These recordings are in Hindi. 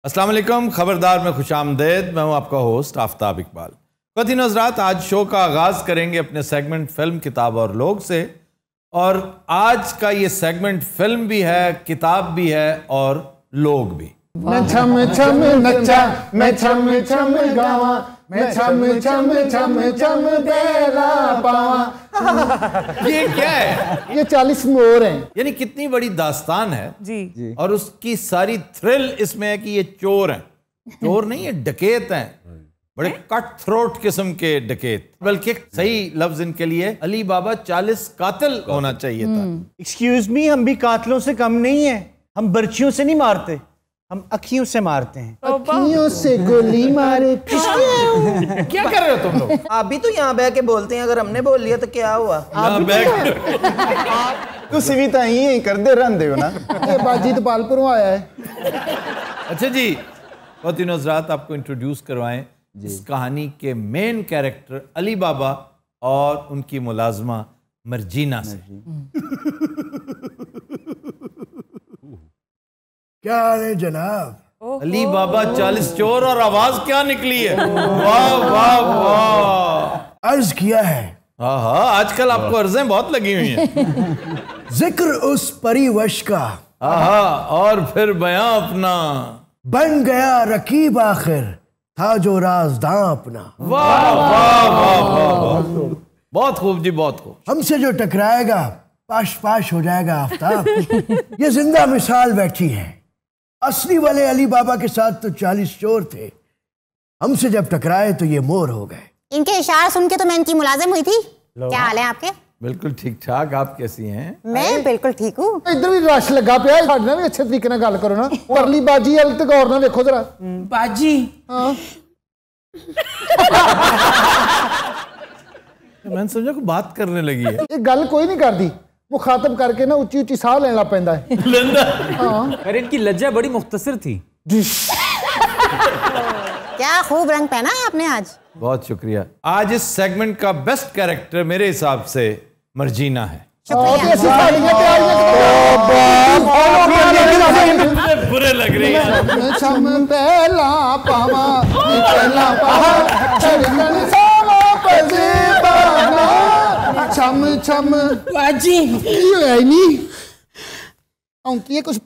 अस्सलाम वालेकुम, खबरदार में खुशामदेद। मैं हूं आपका होस्ट आफ्ताब इकबाल। ख़वातीन और हज़रात, आज शो का आगाज़ करेंगे अपने सेगमेंट फिल्म, किताब और लोग से। और आज का ये सेगमेंट फिल्म भी है, किताब भी है और लोग भी। मैं छम छम नचा, मैं छम छम गावा, मैं छम छम छम छम बेला पावा। ये क्या है? ये 40 मोर हैं। यानी कितनी बड़ी दास्तान है जी। और उसकी सारी थ्रिल इसमें है कि ये चोर हैं। चोर नहीं, ये डकैत हैं, बड़े कट थ्रोट किस्म के डकैत। बल्कि सही लफ्ज इनके लिए अली बाबा 40 कातिल होना चाहिए था। एक्सक्यूज मी, हम भी कातिलों से कम नहीं है। हम बर्चियों से नहीं मारते, हम अखियों से मारते हैं। अखियों से गोली मारे। क्या कर रहे हो तुम लोग? आप भी तो यहाँ बह के बोलते हैं, अगर हमने बोल लिया तो क्या हुआ? तुसी भी तो यही कर दे रहंदे हो ना। ये बाजी तो पालपुरों आया है। अच्छा जी, ख़वातीन और हज़रात, आपको इंट्रोड्यूस करवाएं इस कहानी के मेन कैरेक्टर अली बाबा और उनकी मुलाजमा मर्जीना से। क्या हाल है जनाब? अली बाबा 40 चोर और आवाज क्या निकली है? वाह वाह वाह। अर्ज किया है। हाँ, आजकल आपको अर्जें बहुत लगी हुई हैं। जिक्र उस परिवश का, और फिर बयां अपना बन गया रकीब आखिर, था जो राज़दां अपना। वाह वाह वाह वाह, बहुत खूब जी, बहुत खूब। हमसे जो टकराएगा पाश पाश हो जाएगा आफ्ताब। ये जिंदा मिसाल बैठी है। असली वाले अली बाबा के साथ तो 40 चोर थे, हमसे जब टकराए तो ये मोर हो गए। इनके इशारे सुन के तो मैं इनकी मुलाजिम हुई थी। क्या हाल है आपके? बिल्कुल ठीक ठाक। आप कैसी हैं? मैं बिल्कुल ठीक हूँ। इधर भी रश लगा पिया, साडे नाल भी अच्छे तरीके नाल गल करो ना। परली बाजी वाल ते गौर नाल देखो जरा। बाजी, हाँ, मैंने समझा को बात करने लगी है। ये गल कोई नहीं करदी, मुखातब करके ना उच्ची उच्ची साह लेना पैंदा है। अरे इनकी लज्जा बड़ी मुख्तसर थी। क्या खूब रंग पहना है आपने आज। बहुत शुक्रिया। आज इस सेगमेंट का बेस्ट कैरेक्टर मेरे हिसाब से मर्जीना है। बुरे लग रही है। छम पहला पावा, पहला पावा, छड़कन सावा पजेबाना, छम छम बाजी, ये है नहीं औंती है कुछ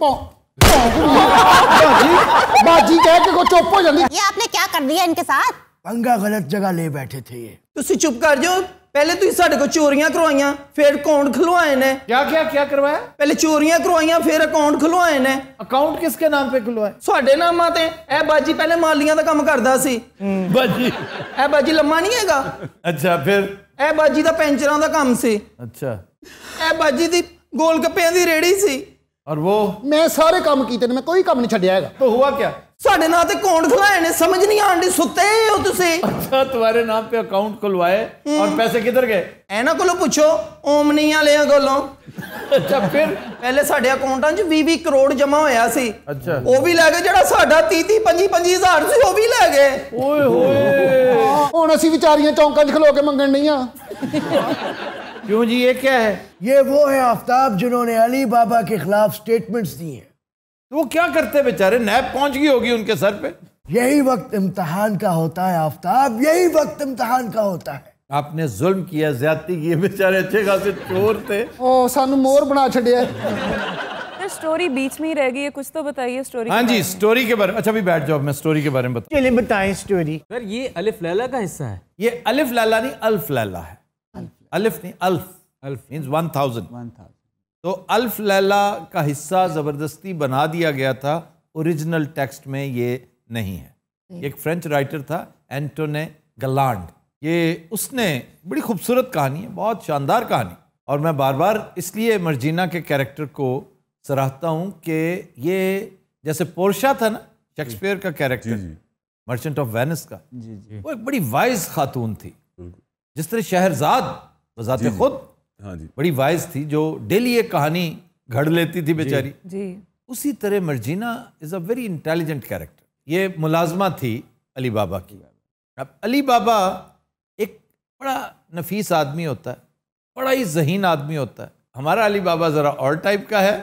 बाजी कह के को चुप हो जाती। ये आपने क्या कर दिया इनके साथ? पंगा गलत जगह ले बैठे थे ये। तुसी चुप कर जाओ। पहले तुसी साडे को चोरियां करवाइयां, फिर अकाउंट खुलवाए ने। क्या क्या क्या करवाया? पहले चोरियां करवाइयां, फिर अकाउंट खुलवाए ने। अकाउंट किसके नाम पे खुलवाया? साडे नामां ते। ए बाजी पहले मालियां दा काम करदा सी। बाजी? ए बाजी लम्मा नहीं हैगा। अच्छा, फिर? ए बाजी दा पेंचरां दा काम सी। अच्छा। ए बाजी दी गोल गप्पियां दी रेड़ी सी। और वो? मैं सारे काम कीते ने, मैं कोई काम नहीं छड्डिया हैगा। तो हुआ क्या? साडे नाम ते अकाउंट खुलवाए ने। समझ नहीं आंदी, सुते हो तुसी? अच्छा, तुम्हारे नाम पे अकाउंट खुलवाए और पैसे किधर गए? एना कोलो पूछो, ओमनी वालियां कोलों। अच्छा, फिर? पहले साडे अकाउंटां च 20 करोड़ जमा होया सी। अच्छा। वो भी ले गए। जेड़ा साडा 30 25 हज़ार सी, वो भी ले गए। ओए होए। हुण असीं विचारियां चौंकां च खलो के मंगण नहीं आ। क्यों जी, ये क्या है? ये वो है आफ्ताब जिन्होंने अली बाबा के खिलाफ स्टेटमेंट्स दी हैं। तो वो क्या करते बेचारे? नैब पहुंच गई होगी उनके सर पे। यही वक्त इम्तिहान का होता है आफ्ताब, यही वक्त इम्तिहान का होता है। आपने जुल्म किया, ज्यादती की। बेचारे अच्छे खासे चोर थे। ओ सानू मोर बना छड्डिया। स्टोरी बीच में ही रह गई है, कुछ तो बताइए स्टोरी। हाँ जी, स्टोरी के बारे में। अच्छा, अभी बैठ जाओ, मैं स्टोरी के बारे में बताऊं। चलिए बताएं स्टोरी। सर ये अलिफ लैला का हिस्सा है। ये अलिफ लैला नहीं, अल्फ लैला है। अलिफ नहीं, अल्फ। अल्फ मीन्स 1000। तो अल्फ लैला का हिस्सा जबरदस्ती बना दिया गया था। ओरिजिनल टेक्स्ट में ये नहीं है। एक फ्रेंच राइटर था, एंटोने गलांड। ये उसने बड़ी खूबसूरत कहानी है, बहुत शानदार कहानी। और मैं बार बार इसलिए मर्जीना के कैरेक्टर को सराहता हूँ कि ये जैसे पोर्शा था ना, शेक्सपियर का कैरेक्टर, मर्चेंट ऑफ वेनिस का, वो एक बड़ी वाइज खातून थी। जिस तरह शहरजाद बजाते खुद बड़ी वाइज थी, जो डेली एक कहानी घड़ लेती थी बेचारी जी। उसी तरह Marjina is a very intelligent character. ये मुलाजमा थी अली बाबा की। अब अली बाबा एक बड़ा नफीस आदमी होता है, बड़ा ही ज़हीन आदमी होता है। हमारा अली बाबा ज़रा और टाइप का है,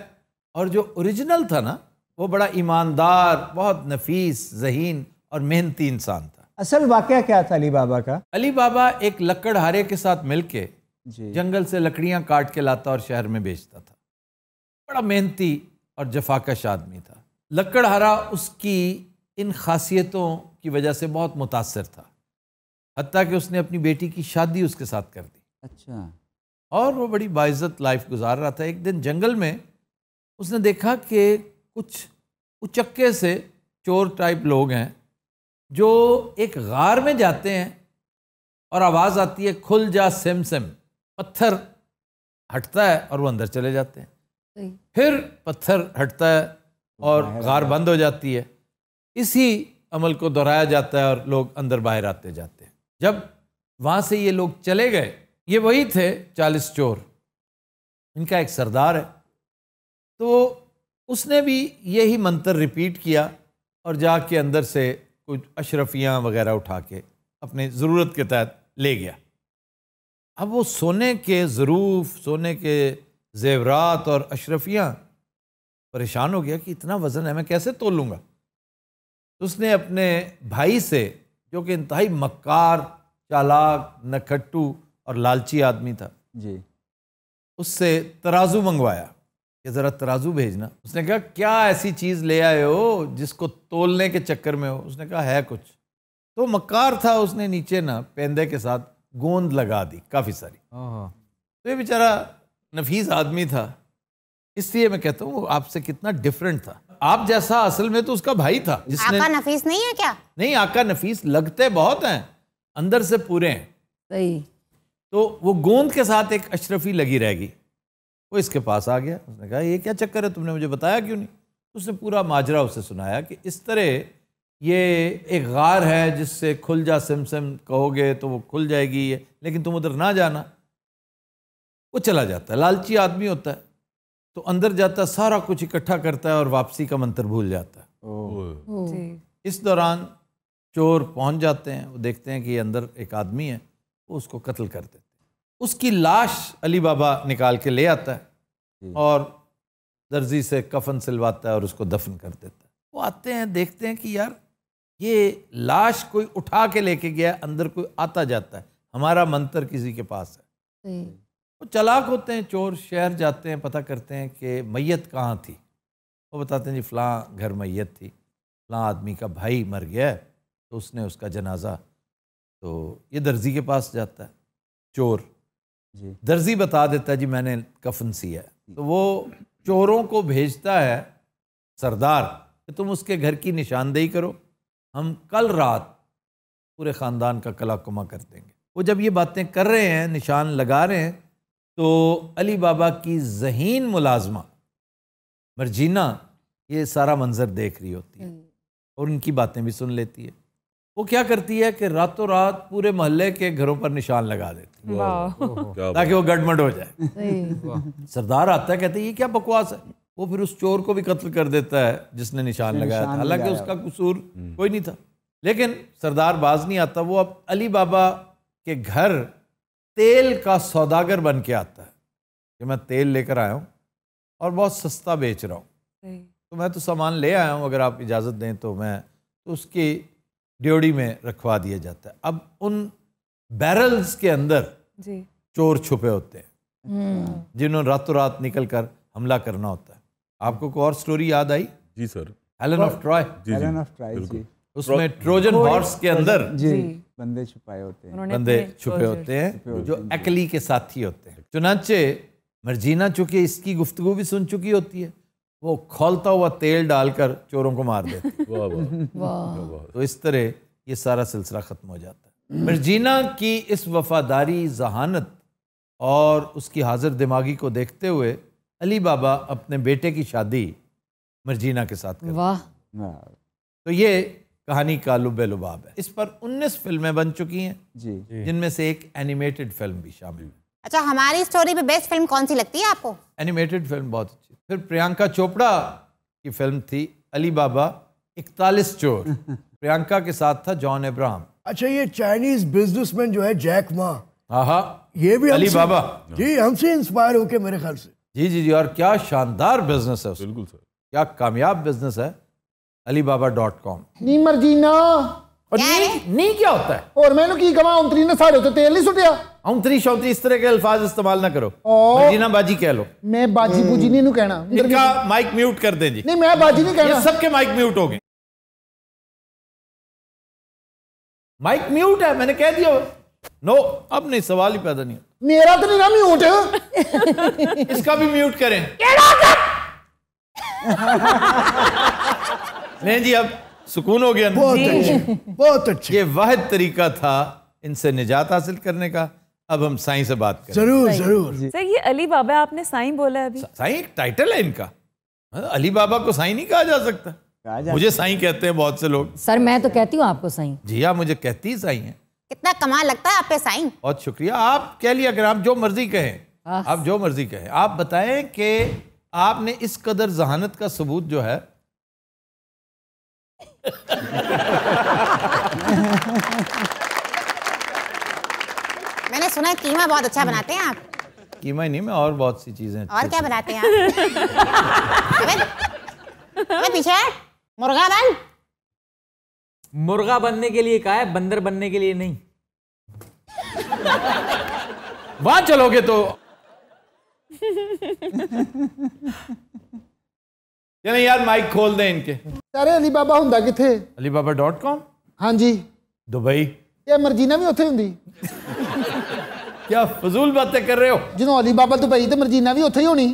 और जो ओरिजिनल था ना वो बड़ा ईमानदार, बहुत नफीस, ज़हीन और मेहनती इंसान था। असल वाकया क्या था अली बाबा का? अली बाबा एक लकड़हारे के साथ मिलके जी। जंगल से लकड़ियां काट के लाता और शहर में बेचता था। बड़ा मेहनती और जफाकश आदमी था। लकड़हारा उसकी इन खासियतों की वजह से बहुत मुतासर था, हत्ता कि उसने अपनी बेटी की शादी उसके साथ कर दी। अच्छा। और वो बड़ी बाइज्जत लाइफ गुजार रहा था। एक दिन जंगल में उसने देखा कि कुछ उचक्के से चोर टाइप लोग हैं जो एक गार में जाते हैं और आवाज़ आती है खुल जा सिम सिम, पत्थर हटता है और वो अंदर चले जाते हैं। फिर पत्थर हटता है और गार बंद हो जाती है। इसी अमल को दोहराया जाता है और लोग अंदर बाहर आते जाते हैं। जब वहाँ से ये लोग चले गए, ये वही थे 40 चोर, इनका एक सरदार है, तो उसने भी यही मंत्र रिपीट किया और जाके अंदर से कुछ अशरफियाँ वगैरह उठा के अपने ज़रूरत के तहत ले गया। अब वो सोने के ज़रूफ, सोने के जेवरात और अशरफियाँ, परेशान हो गया कि इतना वज़न है, मैं कैसे तोल लूँगा। तो उसने अपने भाई से, जो कि इंतहाई मक्कार, चालाक, नखट्टू और लालची आदमी था जी, उससे तराजू मंगवाया कि ज़रा तराजू भेजना। उसने कहा क्या ऐसी चीज़ ले आए हो जिसको तोलने के चक्कर में हो? उसने कहा है कुछ। तो मक्कार था, उसने नीचे ना पेंदे के साथ गोंद लगा दी काफ़ी सारी। तो ये बेचारा नफीस आदमी था, इसलिए मैं कहता हूँ वो आपसे कितना डिफरेंट था। आप जैसा असल में तो उसका भाई था जिसने। आका नफीस नहीं है क्या? नहीं, आका नफीस लगते बहुत हैं, अंदर से पूरे हैं। सही। तो वो गोंद के साथ एक अशरफी लगी रहेगी। वो इसके पास आ गया, उसने कहा ये क्या चक्कर है, तुमने मुझे बताया क्यों नहीं? उसने पूरा माजरा उसे सुनाया कि इस तरह ये एक गार है जिससे खुल जा सिम सिम कहोगे तो वो खुल जाएगी, लेकिन तुम उधर ना जाना। वो चला जाता है, लालची आदमी होता है, तो अंदर जाता है, सारा कुछ इकट्ठा करता है और वापसी का मंत्र भूल जाता है। जी। इस दौरान चोर पहुंच जाते हैं, वो देखते हैं कि अंदर एक आदमी है, वो उसको कत्ल कर देते हैं। उसकी लाश अली बाबा निकाल के ले आता है और दर्जी से कफन सिलवाता है और उसको दफन कर देता है। वो आते हैं, देखते हैं कि यार ये लाश कोई उठा के लेके गया, अंदर कोई आता जाता है, हमारा मंत्र किसी के पास है। वो चालाक होते हैं चोर, शहर जाते हैं, पता करते हैं कि मैयत कहाँ थी। वो बताते हैं जी फ़लाँ घर मैयत थी, फ़लाँ आदमी का भाई मर गया है, तो उसने उसका जनाजा। तो ये दर्जी के पास जाता है चोर जी। दर्जी बता देता है जी मैंने कफन सिया है। तो वो चोरों को भेजता है सरदार कि तुम उसके घर की निशानदेही करो, हम कल रात पूरे ख़ानदान का कलाकुमा कर देंगे। वो जब ये बातें कर रहे हैं, निशान लगा रहे हैं, तो अली बाबा की ज़हीन मुलाजमा मर्जीना ये सारा मंजर देख रही होती है और उनकी बातें भी सुन लेती है। वो क्या करती है कि रातों रात पूरे मोहल्ले के घरों पर निशान लगा देती है ताकि वो गड़बड़ हो जाए। सरदार आता है, कहते हैं ये क्या बकवास है। वो फिर उस चोर को भी कत्ल कर देता है जिसने निशान लगाया था, हालांकि उसका कसूर कोई नहीं था। लेकिन सरदार बाज नहीं आता। वो अब अली बाबा के घर तेल का सौदागर बन के आता है कि मैं तेल लेकर आया हूँ और बहुत सस्ता बेच रहा हूँ, तो मैं तो सामान ले आया हूँ, अगर आप इजाज़त दें तो मैं। तो उसकी ड्योढ़ी में रखवा दिया जाता है। अब उन बैरल्स के अंदर जी। चोर छुपे होते हैं जिन्होंने रातों रात निकल कर हमला करना होता है। आपको कोई और स्टोरी याद आई? जी sir. Helen of Troy. Helen of Troy जी। उसमें ट्रोजन हॉर्स के अंदर जी बंदे छुपाए होते हैं, बंदे छुपे होते हैं जो अकली के साथी होते हैं। चुनांचे मर्जीना चूंकि इसकी गुफ्तगू भी सुन चुकी होती है, वो खौलता हुआ तेल डालकर चोरों को मार देती है। तो इस तरह ये सारा सिलसिला ख़त्म हो जाता है। मर्जीना की इस वफादारी, जहानत और उसकी हाजिर दिमागी को देखते हुए अली बाबा अपने बेटे की शादी मर्जीना के साथ करते हैं। तो ये कहानी का लुबे-लुबाब है। इस पर 19 फिल्में बन चुकी हैं जी, जिनमें से एक एनिमेटेड फिल्म भी शामिल है। अच्छा, हमारी स्टोरी पे बेस्ट फिल्म कौन सी लगती है आपको? एनिमेटेड फिल्म बहुत अच्छी। फिर प्रियंका चोपड़ा की फिल्म थी अली बाबा 41 चोर। प्रियंका के साथ था जॉन अब्राहम। अच्छा, ये चाइनीज बिजनेसमैन जो है जैक मा, ये भी अली बाबा जी हमसे इंस्पायर होके मेरे ख्याल से। जी जी जी, और क्या शानदार बिजनेस है उसका। बिल्कुल सर। क्या कामयाब बिजनेस है alibaba.com। ਨੀ ਮਰਜੀਨਾ और नहीं क्या होता है? ਹੋਰ ਮੈਨੂੰ ਕੀ ਕਵਾਂ ਉਂਤਰੀ ਨੇ ਸਾਡੇ ਉੱਤੇ ਤੇਲ ਨਹੀਂ ਸੁੱਟਿਆ औंतरी शौतरी इस तरह के अल्फाज इस्तेमाल ना करो। ओ। मर्जीना बाजी कह लो। ਮੈਂ ਬਾਜੀ ਬੂਜੀ ਨਹੀਂ ਇਹਨੂੰ ਕਹਿਣਾ इनका माइक म्यूट कर दें जी। ਨਹੀਂ ਮੈਂ ਬਾਜੀ ਨਹੀਂ ये ਕਹਿਣਾ सबके माइक म्यूट हो गए। माइक म्यूट है, मैंने कह दिया। नो, अब नहीं, सवाल ही पैदा नहीं होता। ਮੇਰਾ ਤਾਂ ਨਹੀਂ ਨਾ ਮਿਊਟ इसका भी म्यूट करें। नहीं जी, अब सुकून हो गया ना? बहुत अच्छे, बहुत अच्छे। ये वाहिद तरीका था इनसे निजात हासिल करने का। अब हम साईं से बात करें। जरूर जरूर। सर ये अली बाबा आपने साईं बोला है अभी। साईं एक टाइटल है इनका। अली बाबा को साईं नहीं कहा जा सकता। मुझे साईं कहते हैं बहुत से लोग। सर मैं तो कहती हूँ आपको साईं। जी हाँ, मुझे कहती ही साईं है। कितना कमाल लगता है आप पे साईं। बहुत शुक्रिया। आप कह लिया अगर आप जो मर्जी कहें, आप जो मर्जी कहें। आप बताएं कि आपने इस कदर जहानत का सबूत जो है मैंने सुना है कीमा बहुत अच्छा बनाते हैं आप। कीमा ही नहीं, मैं और बहुत सी चीजें। और क्या बनाते हैं आप? अबे पीछे मुर्गा बन। मुर्गा बनने के लिए कहा है, बंदर बनने के लिए नहीं। वहां चलोगे तो चलें यार, माइक खोल दें इनके। ਸਾਰੇ ਅਲੀ ਬਾਬਾ ਹੁੰਦਾ ਕਿੱਥੇ? alibaba.com। ਹਾਂਜੀ दुबई। ਇਹ ਮਰਜੀਨਾ ਵੀ ਉੱਥੇ ਹੁੰਦੀ। क्या फजूल बातें कर रहे हो? ਜਦੋਂ ਅਲੀ ਬਾਬਾ ਦੁਬਈ ਤੇ ਮਰਜੀਨਾ ਵੀ ਉੱਥੇ ਹੀ होनी।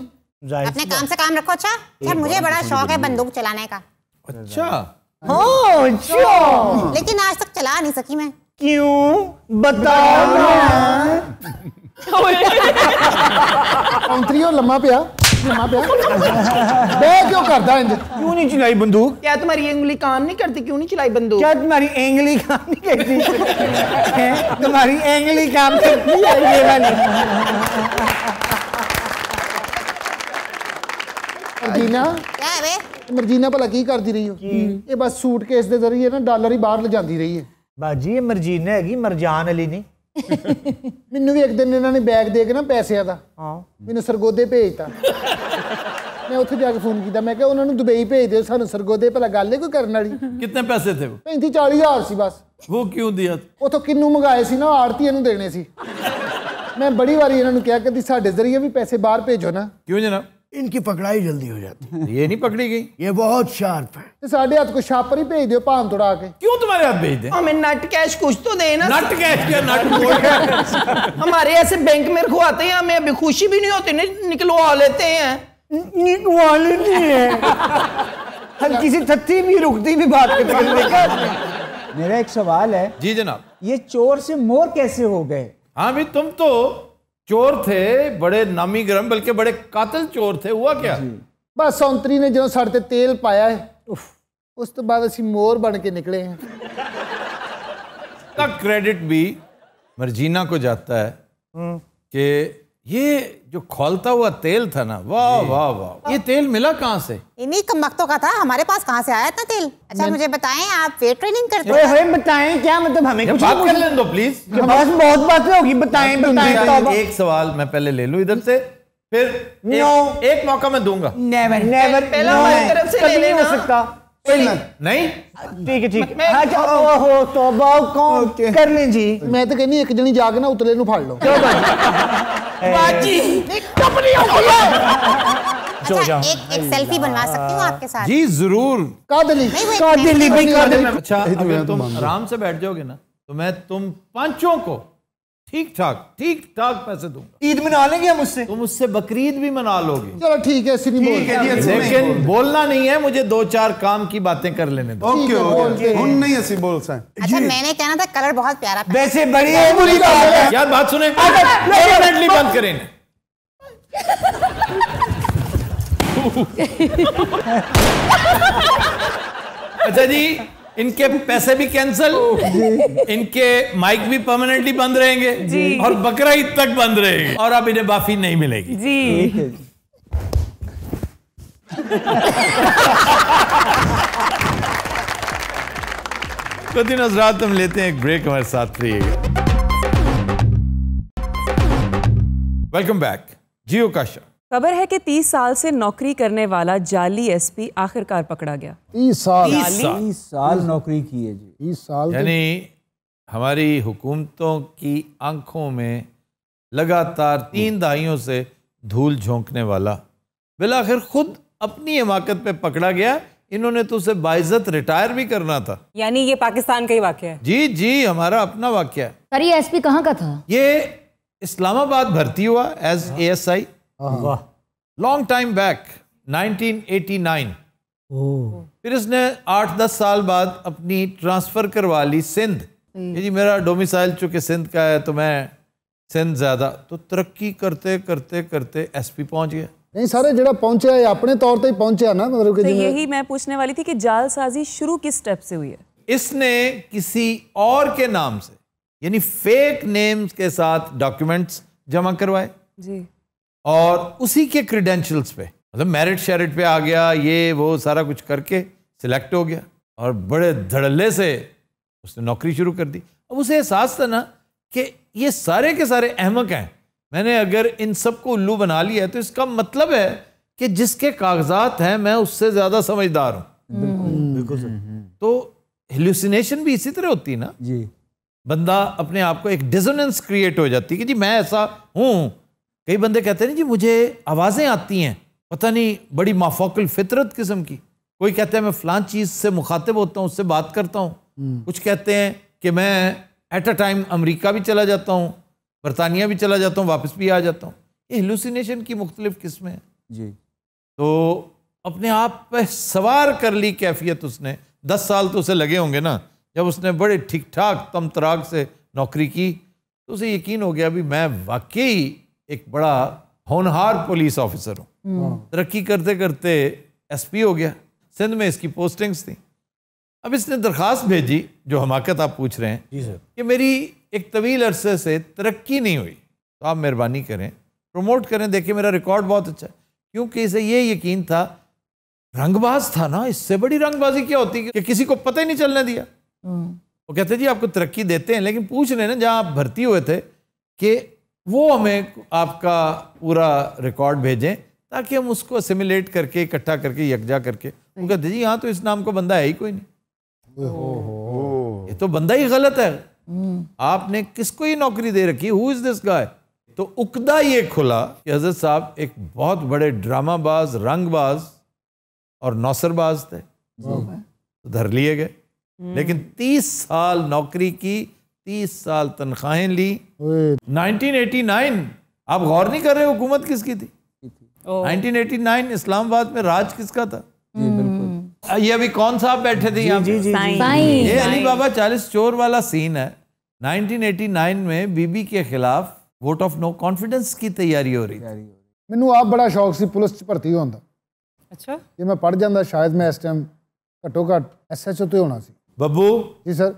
अपने काम से काम रखो। अच्छा अच्छा, मुझे बड़ा शौक है बंदूक चलाने का। अच्छा। लेकिन आज तक चला नहीं सकी मैं। क्यों बताओ ना। ਉਂਤਰੀ ਉਹ ਲੰਮਾ ਪਿਆ बे क्यों करता है? क्यों नहीं चलाई बंदूक? क्या तुम्हारी उंगली काम नहीं करती? क्यों नहीं चलाई बंदूक? क्या तुम्हारी एंगली काम नहीं करती? तुम्हारी एंगली काम करती है ये वाली। ਮਰਜੀਨਾ क्या है बे? ਮਰਜੀਨਾ ਭਲਾ ਕੀ ਕਰਦੀ ਰਹੀ ਹੋ? ਇਹ ਬਸ ਸੂਟਕੇਸ ਦੇ ਜ਼ਰੀਏ ਨਾ ਡਾਲਰ ਹੀ ਬਾਹਰ ਲਿਜਾਂਦੀ ਰਹੀ ਹੈ। बाजी ये मरजीना हैगी, मरजान अली नहीं। ਮੈਨੂੰ ਵੀ ਇੱਕ ਦਿਨ ਇਹਨਾਂ ਨੇ ਬੈਗ ਦੇ ਕੇ ਨਾ ਪੈਸਿਆਂ ਦਾ ਮੈਨੂੰ ਸਰਗੋਦੇ ਭੇਜਤਾ। ਮੈਂ ਉੱਥੇ ਜਾ ਕੇ ਫੋਨ ਕੀਤਾ, ਮੈਂ ਕਿਹਾ ਉਹਨਾਂ ਨੂੰ ਦੁਬਈ ਭੇਜ ਦਿਓ ਸਾਨੂੰ ਸਰਗੋਦੇ, ਭਲਾ ਗੱਲ ਹੈ ਕੋਈ ਕਰਨ ਵਾਲੀ। कितने पैसे थे वो? 35-40 ਹਜ਼ਾਰ ਸੀ ਬਸ। वो क्यों दिया? ਉਥੋਂ ਕਿੰਨੂ ਮੰਗਾਏ ਸੀ ਨਾ, ਆੜਤੀਆਂ ਨੂੰ ਦੇਣੇ ਸੀ। ਮੈਂ ਬੜੀ ਵਾਰੀ ਇਹਨਾਂ ਨੂੰ ਕਿਹਾ ਕਿ ਸਾਡੇ ਜ਼ਰੀਏ ਵੀ ਪੈਸੇ ਬਾਹਰ ਭੇਜੋ ਨਾ। क्यों जनाब? इनकी पकड़ाई जल्दी हो जाती है। ये नहीं पकड़ी गई? ये बहुत शार्प है। ਤੇ ਸਾਡੇ ਹੱਥ ਕੋ ਛਾਪਰ ਹੀ ਭੇਜ ਦਿਓ ਭਾਂ ਤੋੜਾ ਕੇ। क्यों तुम्हारे हाथ भेज दें? हमें नट कैश कुछ तो देना। नट कैश क्या? नट बोल। हमारे ऐसे बैंक में रखवाते हैं, हमें अभी खुशी भी नहीं होती, निकलवा लेते हैं। निकलवा लेती है। हल्की सी थत्थी भी रुकती भी बात करते। मेरा एक सवाल है। जी जनाब। ये चोर से मोर कैसे हो गए? हाँ भी तुम तो चोर थे, बड़े नामी गरम, बल्कि बड़े कातिल चोर थे। हुआ क्या? बस ਉਂਤਰੀ ने जो ਸਾਡੇ ਤੇ तेल पाया है, उस तो बाद ਅਸੀਂ मोर बन के निकले हैं। का क्रेडिट भी मर्जीना को जाता है कि ये जो खौलता हुआ तेल था ना, वाह वाह वाह, ये तेल मिला कहाँ से? इन्हीं कमबख्तों का था, हमारे पास कहाँ से आया इतना तेल? अच्छा मुझे बताएं, आप वेट ट्रेनिंग करते ओए हो? होए बताएं क्या मतलब? हमें कुछ बात कर लेने दो प्लीज। बस बहुत बातें होगी, बताएं बताएं। एक सवाल मैं पहले ले लूं इधर से, फिर एक मौका मैं दूंगा। नेवर नेवर, पहला हमारी तरफ से ले नहीं हो लेना। सकता। नहीं ठीक है ठीक है। हाँ जा, ओहो तौबा, कौन कर लें जी। मैं तो कहनी एक जनी जाके ना उतले नु फाड़ लो। बाजी अच्छा एक सेल्फी बनवा सकती हूँ आपके साथ? जी जरूर। कादली नहीं वो एक कादिली भी कादिली। अच्छा अगर तुम आराम से बैठ जाओगे ना, तो मैं तुम पांचों को ठीक ठाक पैसे दूंगा। ईद मना लेंगे हम उससे। तुम उससे बकरीद भी मना लोगे। चलो ठीक है, ऐसी नहीं बोल। लेकिन बोलना नहीं है, मुझे 2-4 काम की बातें कर लेने दो। ओके हम नहीं ऐसी बोल सकते। अच्छा मैंने कहना था कलर बहुत प्यारा था। वैसे बड़ी है बुरी बात है। यार बात सुने, परमानेंटली बंद करें। अच्छा जी, इनके पैसे भी कैंसिल, इनके माइक भी परमानेंटली बंद रहेंगे जी। और बकरा ईद तक बंद रहेंगे, और अब इन्हें माफी नहीं मिलेगी जी। तो दिन हज़रात हम लेते हैं एक ब्रेक, हमारे साथ रहिएगा। Welcome back. जियो का शो खबर है कि 30 साल से नौकरी करने वाला जाली एसपी आखिरकार पकड़ा गया। 30 साल 30 साल नौकरी की है जी। 30 साल यानी हमारी हुकूमतों की आंखों में लगातार 3 दहाइयों से धूल झोंकने वाला बिलाखिर खुद अपनी हिमाकत पे पकड़ा गया। इन्होंने तो उसे बाइज्जत रिटायर भी करना था। यानी ये पाकिस्तान का ही वाकया है? जी जी, हमारा अपना वाकया है। सर ये एसपी कहाँ का था? ये इस्लामाबाद भर्ती हुआ as ASI long time back 1989। फिर इसने 8-10 साल बाद अपनी ट्रांसफर करवा ली सिंध। ये जी मेरा डोमिसाइल चूंकि सिंध का है तो मैं सिंध ज्यादा, तो तरक्की करते करते करते SP पहुंच गया। नहीं सारे ਜਿਹੜਾ ਪਹੁੰਚਿਆ ਇਹ ਆਪਣੇ ਤੌਰ ਤੇ ਹੀ ਪਹੁੰਚਿਆ ना, मतलब कि तो यही मैं पूछने वाली थी कि जालसाजी शुरू किस स्टेप से हुई है? इसने किसी और के नाम से यानी फेक नेम्स के साथ डॉक्यूमेंट्स जमा करवाए जी, और उसी के क्रेडेंशियल्स पे मतलब मेरिट शेरिट पे आ गया, ये वो सारा कुछ करके सिलेक्ट हो गया और बड़े धड़ल्ले से उसने नौकरी शुरू कर दी। अब उसे एहसास था ना कि ये सारे के सारे अहमक हैं, मैंने अगर इन सब को उल्लू बना लिया है तो इसका मतलब है कि जिसके कागजात हैं मैं उससे ज्यादा समझदार हूं। बिल्कुल तो हेलुसिनेशन भी इसी तरह होती है ना जी। बंदा अपने आप को एक डिसोनेंस क्रिएट हो जाती है कि जी मैं ऐसा हूं। कई बंदे कहते हैं जी मुझे आवाजें आती हैं, पता नहीं बड़ी माफौकल फितरत किस्म की। कोई कहता है मैं फलां चीज से मुखातिब होता हूं, उससे बात करता हूं। कुछ कहते हैं कि मैं एट अ टाइम अमेरिका भी चला जाता हूं, बरतानिया भी चला जाता हूँ, वापस भी आ जाता हूँ। ये हेलुसिनेशन की मुख्तलिफ किस्में हैं जी। तो अपने आप पे सवार कर ली कैफियत उसने। 10 साल तो उसे लगे होंगे ना, जब उसने बड़े ठीक ठाक तमतराग से नौकरी की तो उसे यकीन हो गया भी मैं वाकई एक बड़ा होनहार पुलिस ऑफिसर हूँ। तरक्की करते करते SP हो गया। सिंध में इसकी पोस्टिंग्स थी। अब इसने दरख्वास्त भेजी, जो हमाकत आप पूछ रहे हैं जी सर, कि मेरी एक तवील अरसे से तरक्की नहीं हुई, तो आप मेहरबानी करें प्रमोट करें। देखिए मेरा रिकॉर्ड बहुत अच्छा है, क्योंकि इसे ये यकीन था, रंगबाज था ना, इससे बड़ी रंगबाजी क्या होती है कि किसी को पता ही नहीं चलने दिया। वो कहते जी आपको तरक्की देते हैं, लेकिन पूछ रहे ना जहाँ आप भर्ती हुए थे कि वो हमें आपका पूरा रिकॉर्ड भेजें ताकि हम उसको असिमिलेट करके इकट्ठा करके यकजा करके। वो कहते जी हाँ तो इस नाम का बंदा है ही कोई नहीं, ये तो बंदा ही गलत है, आपने किसको ये नौकरी दे रखी, हु इज दिस गाय। तो उकदा ये खुला कि हजरत साहब एक बहुत बड़े ड्रामाबाज, रंगबाज और नौसरबाज थे, तो धर लिए गए। लेकिन 30 साल नौकरी की, 30 साल तनख्वाहें ली। 1989 आप गौर नहीं कर रहे हुकूमत किसकी थी? 1989 इस्लामाबाद में राज किसका था? ये अभी कौन सा आप बैठे थे यहाँ? ये अली बाबा 40 चोर वाला सीन है। 1989 में बीबी के खिलाफ वोट ऑफ नो कॉन्फिडेंस की तैयारी हो रही थी। ਮੈਨੂੰ ਆਪ ਬੜਾ ਸ਼ੌਕ ਸੀ ਪੁਲਿਸ 'ਚ ਭਰਤੀ ਹੋਣ ਦਾ। अच्छा, ਜੇ ਮੈਂ ਪੜ ਜਾਂਦਾ ਸ਼ਾयद ਮੈਂ ਇਸ ਟਾਈਮ ਘੱਟੋ ਘੱਟ SHO ਤੇ ਹੋਣਾ ਸੀ। बब्बू जी सर।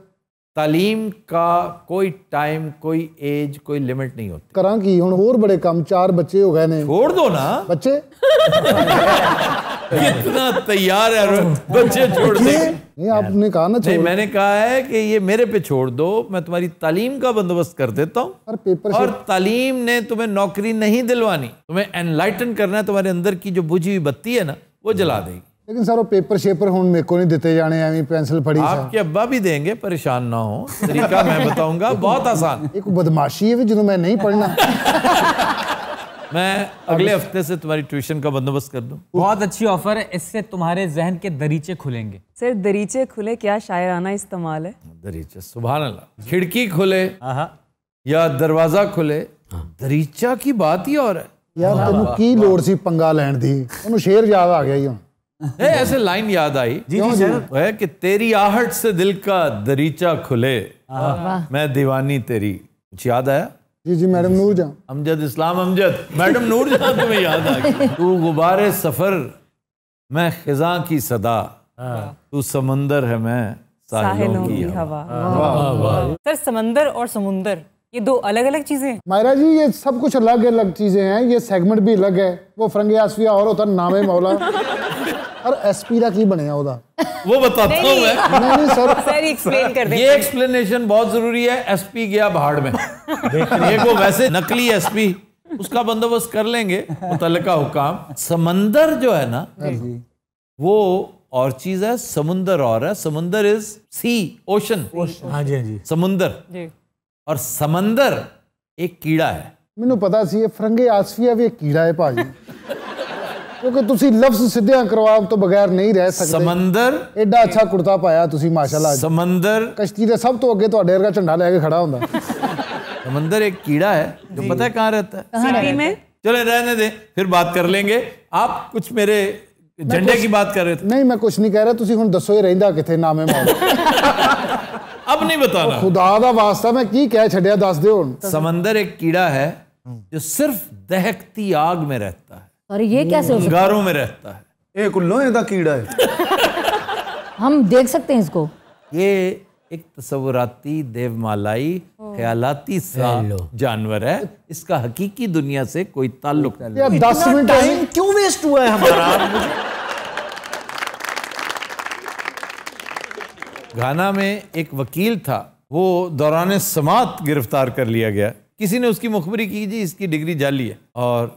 तालीम का कोई टाइम, कोई एज, कोई लिमिट नहीं होती। ਕਰਾਂ ਕੀ ਹੁਣ, ਹੋਰ ਬੜੇ ਕੰਮ, 4 ਬੱਚੇ ਹੋ ਗਏ ਨੇ। छोड़ दो ना बच्चे कितना तैयार है बच्चे छोड़ दे। नहीं आपने कहा ना नहीं, मैंने कहा है कि ये मेरे पे छोड़ दो, मैं तुम्हारी तालीम का बंदोबस्त कर देता हूँ। पर पेपर और तालीम ने तुम्हें नौकरी नहीं दिलवानी, तुम्हें एनलाइटन करना है। तुम्हारे अंदर की जो बुझी हुई बत्ती है ना वो जला देगी। लेकिन सर वो पेपर शेपर हुन मेरे को नहीं दिते जाने, एवं पेंसिल फड़ी आपके अब्बा भी देंगे, परेशान ना हो। तरीका मैं बताऊंगा, बहुत आसान। एक बदमाशी है भी जो मैं नहीं पढ़ना। मैं अगले हफ्ते से तुम्हारी ट्यूशन का बंदोबस्त कर दूं। बहुत अच्छी ऑफर है, इससे तुम्हारे जहन के दरीचे खुलेंगे। सर दरीचे खुले क्या शायराना इस्तेमाल है। दरीचे, सुभान अल्लाह। खिड़की खुले या दरवाजा खुले, दरीचा की बात ही और है। यार तेनू की लोड़ सी पंगा लैण दी, उन्हें शेर याद आ गया ही हुण। ऐसे लाइन याद आई जी सर, वो है कि तेरी आहट से दिल का दरीचा खुले, मैं दीवानी तेरी। कुछ याद आया? जी जी मैडम नूर जहां। अमजद इस्लाम अमजद, मैडम नूर जहां तुम्हें याद आ गई। तू गुबारे सफर, मैं खिजा की सदा, तू समंदर है, मैं साहिलों की हवा। सर समंदर और समुंदर ये 2 अलग अलग चीजें हैं। मायरा जी ये सब कुछ अलग अलग चीजें हैं, ये सेगमेंट भी अलग है। वो फरंगे आसफिया और होता नामे मौला और SP का की बनया होता वो बताता हूँ मैं। नहीं सर, सर एक्सप्लेन कर दे। ये एक्सप्लेनेशन बहुत जरूरी है। SP गया भाड़ में। ये को वैसे नकली SP उसका बंदोबस्त कर लेंगे मुतल्लिका हुकाम। समंदर जो है ना वो और चीज है, समुंदर और है। समुंदर इज सी, ओशन। हाँ जी, हाँ जी। समुंदर और समंदर एक कीड़ा है। ਮੈਨੂੰ ਪਤਾ ਸੀ ਇਹ ਫਰੰਗੇ ਆਸਫੀਆ ਵੀ ਇੱਕ ਕੀੜਾ ਹੈ ਭਾਜੀ, ਕਿਉਂਕਿ ਤੁਸੀਂ ਲਫ਼ਜ਼ ਸਿੱਧਿਆਂ ਕਰਵਾਉਣ ਤੋਂ ਬਗੈਰ ਨਹੀਂ ਰਹਿ ਸਕਦੇ। ਸਮੁੰਦਰ ਐਡਾ ਅੱਛਾ ਕੁੜਤਾ ਪਾਇਆ ਤੁਸੀਂ ਮਾਸ਼ਾਅੱਲਾ। समंदर ਕਸ਼ਤੀ ਦੇ ਸਭ ਤੋਂ ਅੱਗੇ ਤੁਹਾਡੇ ਵਰਗਾ ਝੰਡਾ ਲੈ ਕੇ ਖੜਾ ਹੁੰਦਾ। समंदर एक कीड़ा है जो पता है कहाँ रहता है? सिटी में। चले रहने दे, फिर बात कर लेंगे। आप कुछ मेरे झंडे की बात कर रहे थे। नहीं मैं कुछ नहीं कह रहा, ਤੁਸੀਂ ਹੁਣ ਦੱਸੋ ਇਹ ਰਹਿੰਦਾ ਕਿੱਥੇ ਨਾਮੇ ਮੌਤ। अब नहीं बताना। खुदा दा वास्ता मैं की कह छड़िया दस दे हुन। समंदर एक कीड़ा है जो सिर्फ दहकती आग में रहता है। और ये कैसे हो सकता है? अंगारों में रहता है। एक लोहे का कीड़ा है। हम देख सकते हैं इसको? ये एक तसव्वुराती देवमालाई ख्यालाती सा जानवर है। इसका हकीकी दुनिया से कोई ताल्लुक नहीं। यार 10 मिनट टाइम क्यों वेस्ट हुआ है हमारा? घाना में एक वकील था, वो दौरान समात गिरफ्तार कर लिया गया। किसी ने उसकी मुखबरी की जी इसकी डिग्री जाली है, और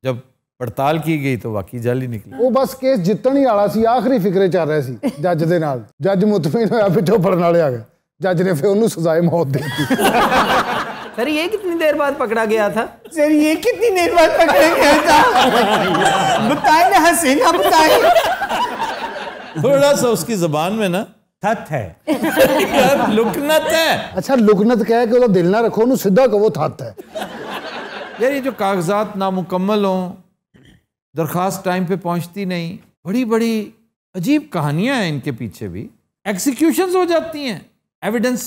जब पड़ताल की गई तो वाकई जाली निकली। वो बस केस जितन ही वाला सी, आखिरी फिक्रे चल रहे सी जज दे नाल। जज मुतमिन होया, पिछों फड़न वाले आ गए। जज ने फिर उन्हें सजाए मौत दे दी। सर ये कितनी देर बाद पकड़ा गया था? सर ये कितनी देर बाद पकड़ा गया था? बताए ना हसीना, बताए। थोड़ा सा उसकी जबान में ना थत है यार, लुकनत है। अच्छा लुकनत कह के वो दिल ना रखो, उन्हें सीधा कहो थत है। यार ये जो कागजात नामुकम्मल हों, दरखास्त टाइम पे पहुंचती नहीं, बड़ी बड़ी अजीब कहानियां हैं इनके पीछे भी। एग्जीक्यूशंस हो जाती हैं, एविडेंस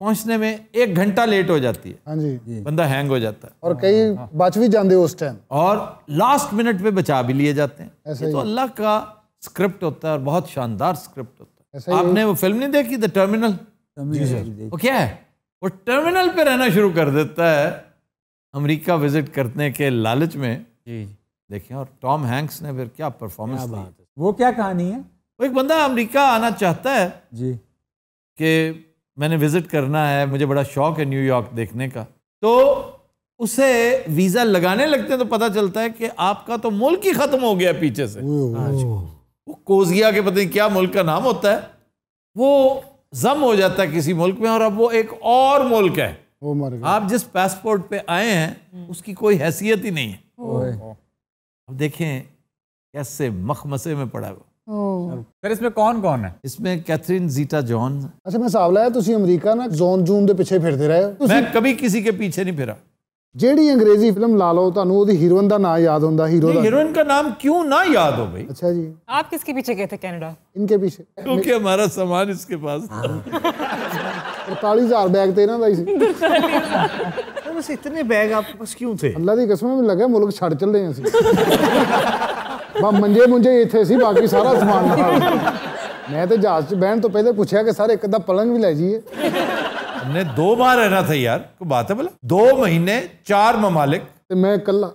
पहुंचने में 1 घंटा लेट हो जाती है। हाँ जी। बंदा हैंग हो जाता है और कई बच भी जाते उस टाइम, और लास्ट मिनट पे बचा भी लिए जाते हैं। ऐसा ये तो ही। अल्लाह का स्क्रिप्ट होता है, और बहुत शानदार स्क्रिप्ट होता ऐसा है। ही। आपने वो फिल्म नहीं देखी द टर्मिनल? वो क्या है, वो टर्मिनल पे रहना शुरू कर देता है अमेरिका विजिट करने के लालच में। देखें, और टॉम हैंक्स ने फिर क्या परफॉर्मेंस दी। वो क्या कहानी है? वो एक बंदा अमेरिका आना चाहता है जी, कि मैंने विजिट करना है, मुझे बड़ा शौक है न्यूयॉर्क देखने का। तो उसे वीजा लगाने लगते हैं तो पता चलता है कि आपका तो मुल्क ही खत्म हो गया पीछे से। वो कोजिया के पता नहीं क्या मुल्क का नाम होता है, वो जम हो जाता है किसी मुल्क में, और अब वो एक और मुल्क है। वो मर गया। आप जिस पासपोर्ट पे आए हैं उसकी कोई हैसियत ही नहीं है। अब देखें कैसे मखमसे में पड़ा है। फिर इसमें कौन कौन है? इसमें कैथरीन जीटा जॉन। अच्छा मैं हिसाब लाया तुसी अमेरिका ना जोन जून दे पिछे फिरते रहे हो। मैं कभी किसी के पीछे नहीं फिरा। जेड़ी अंग्रेजी फिल्म ला लो ਤੁਹਾਨੂੰ ਉਹਦੀ ਹੀਰੋਇਨ ਦਾ ਨਾਮ याद ਹੁੰਦਾ, हीरो ਦਾ। हीरोइन का नाम क्यों ना याद हो भाई? अच्छा जी। आप किसके पीछे गए थे कनाडा? इनके पीछे। क्योंकि हमारा सामान इसके पास था। 45000 बैग ਤੇ ਇਹਨਾਂ ਦਾ ਹੀ ਸੀ। बस इतने बैग आपके पास क्यों थे? ਅੱਲਾ ਦੀ ਕਸਮ ਮੈਨੂੰ ਲੱਗਾ ਮੁਲਕ ਛੱਡ ਚੱਲੇ ਅਸੀਂ। ਬਾ ਮੰਜੇ ਮੁੰਜੇ ਇੱਥੇ ਸੀ, ਬਾਕੀ ਸਾਰਾ ਸਮਾਨ ਨਾਲ। ਮੈਂ ਤੇ ਜਹਾਜ਼ 'ਚ ਬਹਿਣ ਤੋਂ ਪਹਿਲੇ ਪੁੱਛਿਆ ਕਿ ਸਰ ਇੱਕ ਅੱਧਾ ਪਲੰਗ ਵੀ ਲੈ ਜਾਈਏ। हमने 2 बार रहना था यार, कोई बात है बोला? 2 महीने 4 ममालिक। तो मैं कल्ला।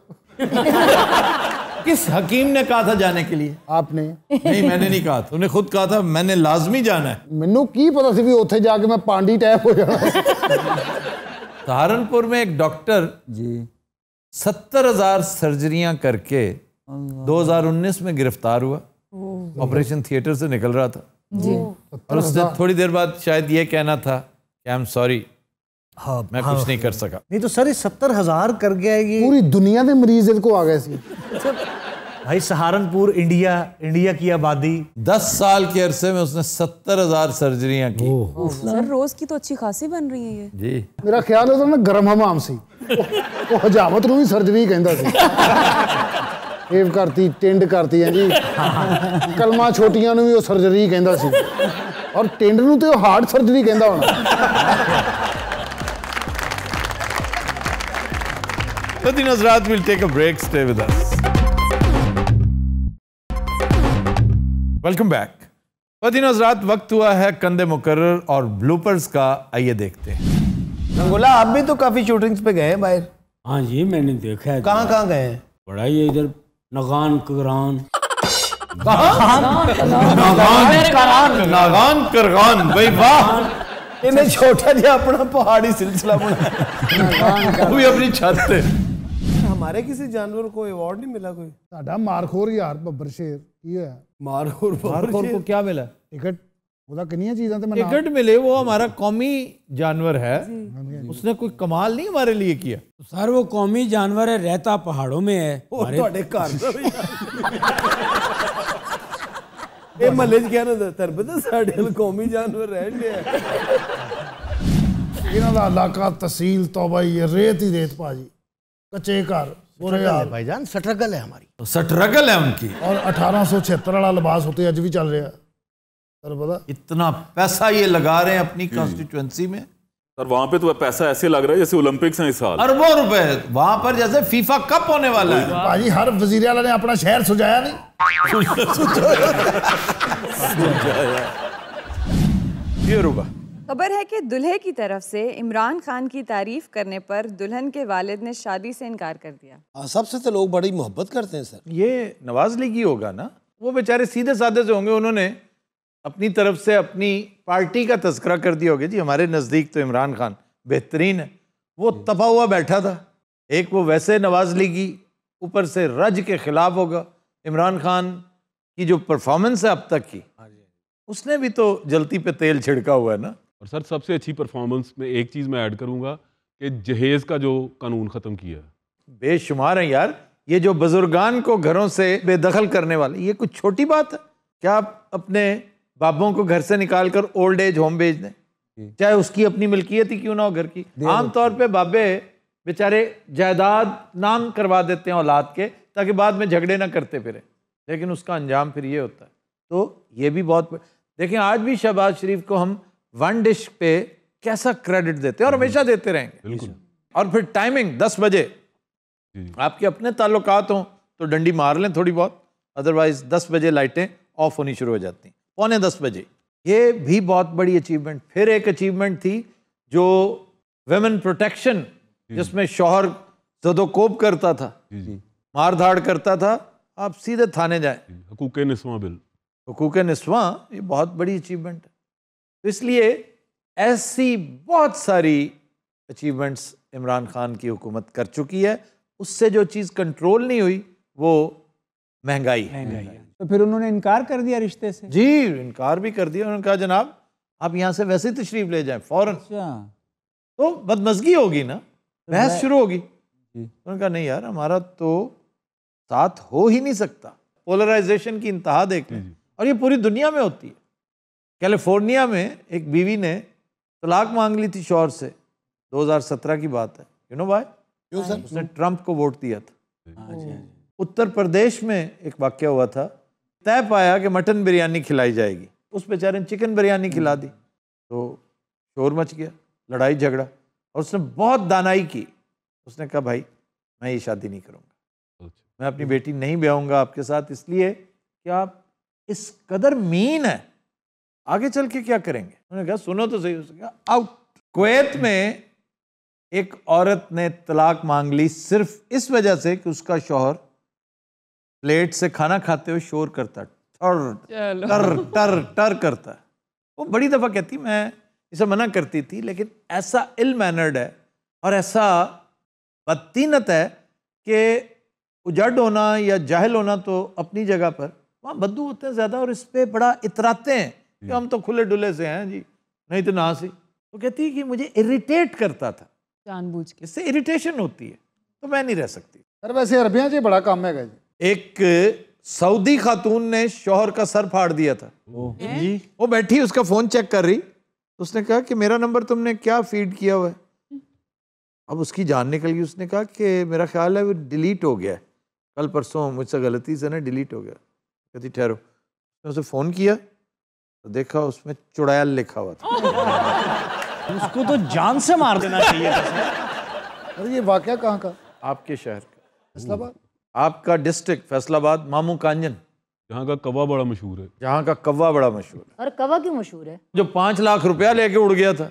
किस हकीम ने कहा था जाने के लिए? आपने? नहीं मैंने नहीं कहा, तुमने खुद कहा था मैंने लाजमी जाना है। मैनू की पता सी भी उत्थे जाके मैं पांडी टाइप हो जाना। सहारनपुर में एक डॉक्टर जी 70,000 सर्जरियां करके 2019 में गिरफ्तार हुआ। ऑपरेशन थिएटर से निकल रहा था जी। और उसने थोड़ी देर बाद शायद ये कहना था कि आई एम सॉरी, हाँ, मैं कुछ नहीं कर सका। नहीं तो सर 70,000 कर गया ये। पूरी दुनिया के मरीज इनको आ गए सी। भाई सहारनपुर इंडिया की आबादी 10 साल के अरसे में उसने 70,000 सर्जरियां की। सर रोज की तो अच्छी खासी बन रही है ये। जी मेरा ख्याल है ना गरम हमाम सी, वो हजामत नूं ही सर्जरी कहंदा सी। सेव करती, टिंड करती है जी। कलमा छोटियां नूं भी वो सर्जरी कहंदा सी, और टिंड नूं ते हार्ट सर्जरी कहंदा होना। Fadheen Hazrat will take a break. Stay with us. Welcome back. Fadheen Hazrat, वक्त हुआ है कंदे मुकर्रर और ब्लूपर्स का। आइए देखते हैं। रंगोला आप भी तो काफी शूटिंग्स पे गए हैं बाहर। हाँ जी मैंने देखा है। कहाँ गए हैं? बड़ा ही इधर नगान करान। नागान करगान भाई वाह, इन्हें छोटा जिहा अपना पहाड़ी सिलसिला बना वो भी अपनी छत पे। हमारे किसी जानवर को अवार्ड नहीं मिला कोई? ਤੁਹਾਡਾ ਮਾਰਖੋਰ ਯਾਰ ਬੱਬਰ ਸ਼ੇਰ ਕੀ ਹੋਇਆ? मारखोर मारखोर को क्या मिला? ਟਿਕਟ ਉਹਦਾ ਕਿੰਨੀਆਂ ਚੀਜ਼ਾਂ ਤੇ ਮੈਂ टिकट मिले, वो हमारा कौमी जानवर है, उसने कोई कमाल नहीं हमारे लिए किया। सर वो कौमी जानवर है, रहता पहाड़ों में है। ਤੁਹਾਡੇ ਘਰ ਦਾ ਵੀ ਇਹ ਮਹੱਲੇ 'ਚ ਕਹਿਣਾ ਤੁਹਾਨੂੰ ਪਤਾ ਸਾਡੇ ਕੋਲ ਕੌਮੀ ਜਾਨਵਰ ਰਹਿਣ ਡਿਆ। ਇਹਨਾਂ ਦਾ ਇਲਾਕਾ ਤਹਿਸੀਲ ਤੌਬਾ ਹੀ ਹੈ, ਰੇਤ ਹੀ रेत ਭਾਜੀ, कच्चे घर बुरे हाल। भाईजान स्ट्रगल है हमारी, तो स्ट्रगल है उनकी। और 1876 वाला लिबास होते अज भी चल रहा है सर, पता इतना पैसा ये लगा रहे हैं अपनी कॉन्स्टिट्यूएंसी में। सर वहां पे तो पैसा ऐसे लग रहा है जैसे ओलंपिक्स हैं इस साल, अरबों रुपए वहां पर, जैसे फीफा कप होने वाला है। भाजी हर वजीर आला ने अपना शहर सुझाया नहीं। ये रुका। खबर है कि दुल्हे की तरफ से इमरान खान की तारीफ करने पर दुल्हन के वालिद ने शादी से इनकार कर दिया। सबसे तो लोग बड़ी मोहब्बत करते हैं सर। ये नवाज लीग ही होगा ना, वो बेचारे सीधे साधे से होंगे, उन्होंने अपनी तरफ से अपनी पार्टी का तस्करा कर दिया होगा, जी हमारे नज़दीक तो इमरान खान बेहतरीन है। वो तपा हुआ बैठा था, एक वो वैसे नवाज लीगी, ऊपर से रज के खिलाफ होगा। इमरान खान की जो परफॉर्मेंस है अब तक की, उसने भी तो जलती पे तेल छिड़का हुआ है ना। और सर सबसे अच्छी परफॉर्मेंस में एक चीज़ मैं ऐड करूंगा कि जहेज़ का जो कानून ख़त्म किया है, बेशुमार है यार। ये जो बुजुर्गान को घरों से बेदखल करने वाले, ये कुछ छोटी बात है क्या? आप अपने बाबों को घर से निकाल कर ओल्ड एज होम भेज दें, चाहे उसकी अपनी मिल्कियत ही क्यों ना हो घर की। आमतौर पे बाबे बेचारे जायदाद नाम करवा देते हैं औलाद के, ताकि बाद में झगड़े ना करते फिरे, लेकिन उसका अंजाम फिर ये होता है। तो ये भी बहुत देखें, आज भी शहबाज शरीफ को हम वन डिश पे कैसा क्रेडिट देते हैं और हमेशा देते रहेंगे। और फिर टाइमिंग 10 बजे, आपके अपने ताल्लुकात हों तो डंडी मार लें थोड़ी बहुत, अदरवाइज 10 बजे लाइटें ऑफ होनी शुरू हो जाती हैं, 9:45 बजे। ये भी बहुत बड़ी अचीवमेंट। फिर एक अचीवमेंट थी जो वेमेन प्रोटेक्शन, जिसमें शौहर ज़दोकोब करता था, मार धाड़ करता था, आप सीधे थाने जाएं। हुकूक निस्वां बिल, हुकूक निस्वां, ये बहुत बड़ी अचीवमेंट है। तो इसलिए ऐसी बहुत सारी अचीवमेंट्स इमरान खान की हुकूमत कर चुकी है। उससे जो चीज़ कंट्रोल नहीं हुई वो महंगाई है। तो फिर उन्होंने इनकार कर दिया रिश्ते से? जी इनकार भी कर दिया। उन्होंने कहा जनाब आप यहाँ से वैसे ही तशरीफ ले जाएं फौरन। तो बदमज़गी होगी ना, बहस शुरू होगी। उन्होंने कहा नहीं यार, हमारा तो साथ हो ही नहीं सकता। पोलराइजेशन की इंतहा देख लें, और ये पूरी दुनिया में होती है। कैलिफोर्निया में एक बीवी ने तलाक मांग ली थी शौहर से, 2017 की बात है। You know why? क्यों सर? उसने ट्रंप को वोट दिया था। उत्तर प्रदेश में एक वाकया हुआ था, तय पाया कि मटन बिरयानी खिलाई जाएगी, उस बेचारे ने चिकन बिरयानी खिला दी, तो शोर मच गया, लड़ाई झगड़ा। और उसने बहुत दानाई की, उसने कहा भाई मैं ये शादी नहीं करूँगा, मैं अपनी बेटी नहीं ब्याहूँगा आपके साथ, इसलिए कि आप इस कदर मीन है, आगे चल के क्या करेंगे। उन्होंने कहा सुनो तो सही, उसने कहा आउट। कुवैत में एक औरत ने तलाक मांग ली सिर्फ इस वजह से कि उसका शौहर प्लेट से खाना खाते हुए शोर करता, टर टर टर टर करता है। वो बड़ी दफ़ा कहती मैं इसे मना करती थी, लेकिन ऐसा इल मैनर्ड है और ऐसा बदतीनत है कि उजड़ होना या जाहिल होना तो अपनी जगह पर, वहाँ बद्दू होते हैं ज़्यादा, और इस पर बड़ा इतराते हैं कि हम तो खुले डुले से हैं जी, नहीं तो ना सी। तो कहती है कि मुझे इरिटेट करता था, जानबूझ के, इससे इरिटेशन होती है, तो मैं नहीं रह सकती। सर वैसे अरबियां से बड़ा काम है जी। एक सऊदी खातून ने शौहर का सर फाड़ दिया था जी। वो बैठी उसका फ़ोन चेक कर रही, तो उसने कहा कि मेरा नंबर तुमने क्या फीड किया हुआ है। अब उसकी जान निकल गई, उसने कहा कि मेरा ख्याल है वो डिलीट हो गया है, कल परसों मुझसे गलती से ना डिलीट हो गया। कहती ठहरो। उसने उसे फ़ोन किया तो देखा उसमें चुड़ैल लिखा हुआ था। उसको तो जान से मार देना चाहिए था। अरे ये वाकया कहाँ का? आपके शहर का, फैसलाबाद। आपका डिस्ट्रिक्ट फैसलाबाद, मामू कांजन, जहाँ का कव्वा बड़ा मशहूर है। जहाँ का कव्वा बड़ा मशहूर है। और कवा क्यों मशहूर है? जो 5 लाख रुपया लेके उड़ गया था,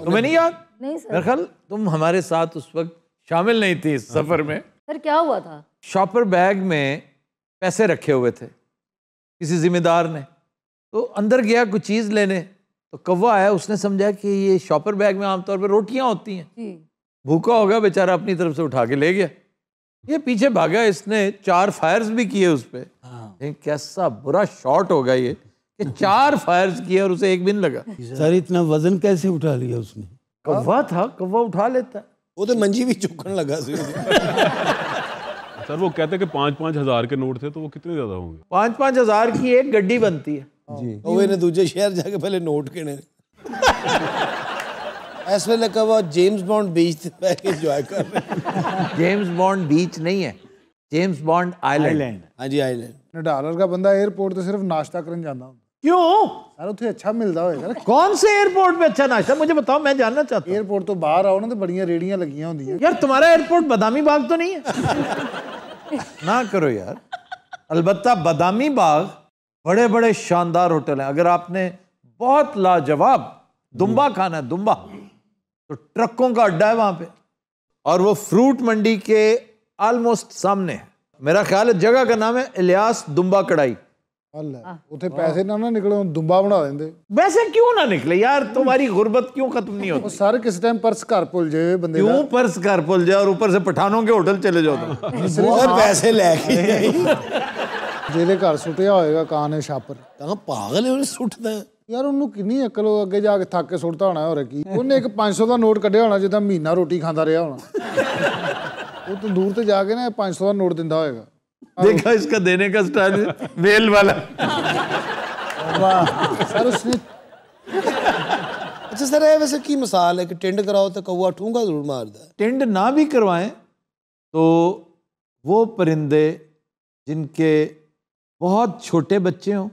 तुम्हें नहीं याद? नहीं सर। मेरे ख्याल तुम हमारे साथ उस वक्त शामिल नहीं थी इस सफर में। सर क्या हुआ था? शॉपर बैग में पैसे रखे हुए थे किसी जिम्मेदार ने, तो अंदर गया कुछ चीज़ लेने, तो कौवा आया, उसने समझा कि ये शॉपर बैग में आमतौर पर रोटियां होती हैं, भूखा होगा बेचारा, अपनी तरफ से उठा के ले गया। ये पीछे भागा, इसने 4 फायर्स भी किए उस पे। कैसा बुरा शॉट होगा ये कि 4 फायर्स किए और उसे एक भी नहीं लगा। सर इतना वजन कैसे उठा लिया उसने? कौवा था, कौवा उठा लेता। वो तो मंजी भी चुकने लगा। सर वो कहते हैं कि 5-5 हज़ार के नोट थे, तो वो कितने ज्यादा होंगे? 5-5 हज़ार की एक गड्डी बनती है जी। वो इन्हें दूसरे शहर जाके पहले नोट किने इस वेले कहा जेम्स बॉन्ड बीच एंजॉय कर रहे। जेम्स बॉन्ड बीच नहीं है, जेम्स बॉन्ड आइलैंड। हाँ जी, आइलैंड। नडालर का बंदा एयरपोर्ट ਤੇ सिर्फ नाश्ता करने जाता ਹੁੰਦਾ। क्यों? सर ਉੱਥੇ अच्छा मिलता होएगा ना। कौन से एयरपोर्ट पे अच्छा नाश्ता, मुझे बताओ, मैं जानना चाहता हूँ। एयरपोर्ट तो बाहर आओ ना तो बड़ियां रेड़ियां लगियां होंदियां। यार तुम्हारा एयरपोर्ट बादामी बाग तो नहीं है? ना करो यार। अलबत्ता बादामी बाग बड़े बड़े शानदार होटल हैं। अगर आपने बहुत लाजवाब दुम्बा खाना है, दुम्बा, तो ट्रकों का अड्डा है वहां पे, और वो फ्रूट मंडी के ऑलमोस्ट सामने है। मेरा ख्याल है जगह का नाम है इलियास दुम्बा कढ़ाई। ਉੱਥੇ ਪੈਸੇ ਨਾ ਨਿਕਲੋ ਦੁੰਬਾ ਬਣਾ ਦਿੰਦੇ। वैसे क्यों ना निकले यार, तुम्हारी गुर्बत क्यों खत्म नहीं होती? सर किस टाइम पर्स घर भुल जाए बंदे क्यों पर्स घर भुल जाए और ऊपर से पठानों के होटल चले जाओ तो बहुत पैसे लेके ਜਿਹਦੇ ਘਰ ਸੁੱਟਿਆ ਹੋਏਗਾ ਕਾਂ ਨੇ ਛਾਪਰ। ਤਾਂ ਪਾਗਲ ਹੈ, ਉਹਨੇ ਸੁੱਟਦਾ ਯਾਰ ਉਹਨੂੰ ਕਿੰਨੀ ਅਕਲ ਹੋ, ਅੱਗੇ ਜਾ ਕੇ ਥੱਕ ਕੇ ਸੁੱਟਦਾ ਹੋਣਾ। ਹੋਰ ਕੀ ਉਹਨੇ ਇੱਕ 500 ਦਾ ਨੋਟ ਕੱਢਿਆ ਹੋਣਾ ਜਿੱਦਾਂ ਮਹੀਨਾ ਰੋਟੀ ਖਾਂਦਾ ਰਿਹਾ ਹੋਣਾ। ਉਹ ਤੰਦੂਰ ਤੇ ਜਾ ਕੇ ਨਾ 500 ਦਾ ਨੋਟ ਦਿੰਦਾ ਹੋਏਗਾ। देखा इसका देने का स्टाइल, वेल वाला। सर उसने अच्छा सर वैसे की मिसाल है कि टिंड कराओ तो कौवा ठूंगा जरूर मारता है। टिंड ना भी करवाएं तो वो परिंदे जिनके बहुत छोटे बच्चे हों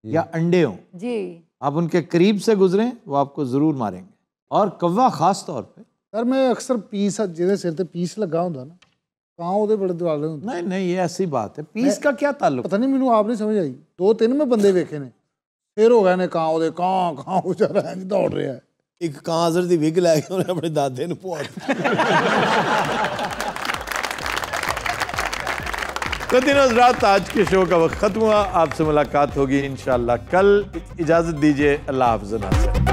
या अंडे हों जी, आप उनके करीब से गुजरें, वो आपको जरूर मारेंगे। और कौवा खास तौर पे। सर मैं अक्सर पीस ਜਿਹਦੇ ਸਿਰ ਤੇ ਪੀਸ ਲੱਗਾ ਹੁੰਦਾ ਨਾ, ਕਾਂ ਉਹਦੇ ਬੜੇ ਦਿਵਾਲੇ ਹੁੰਦੇ। नहीं नहीं, ये ऐसी बात है, पीस का क्या ताल्लुक? पता नहीं, ਮੈਨੂੰ ਆਪ ਨਹੀਂ ਸਮਝ ਆਈ। 2-3 ਮੈਂ ਬੰਦੇ ਵੇਖੇ ਨੇ, ਫਿਰ ਹੋ ਗਏ ਨੇ ਕਾਂ ਉਹਦੇ, ਕਾਂ ਵਿਚਾਰਾ ਇੰਜ ਦੌੜ ਰਿਹਾ। ਇੱਕ ਕਾਂ ਅਜ਼ਰ ਦੀ ਵਿਗ ਲੈ ਕੇ ਉਹਨੇ ਆਪਣੇ ਦਾਦੇ ਨੂੰ ਪਵਾ ਦਿੱਤੀ। तो दिन रात आज के शो का वक्त खत्म हुआ। आपसे मुलाकात होगी इंशाल्लाह कल। इजाजत दीजिए, अल्लाह हाफ़िज़।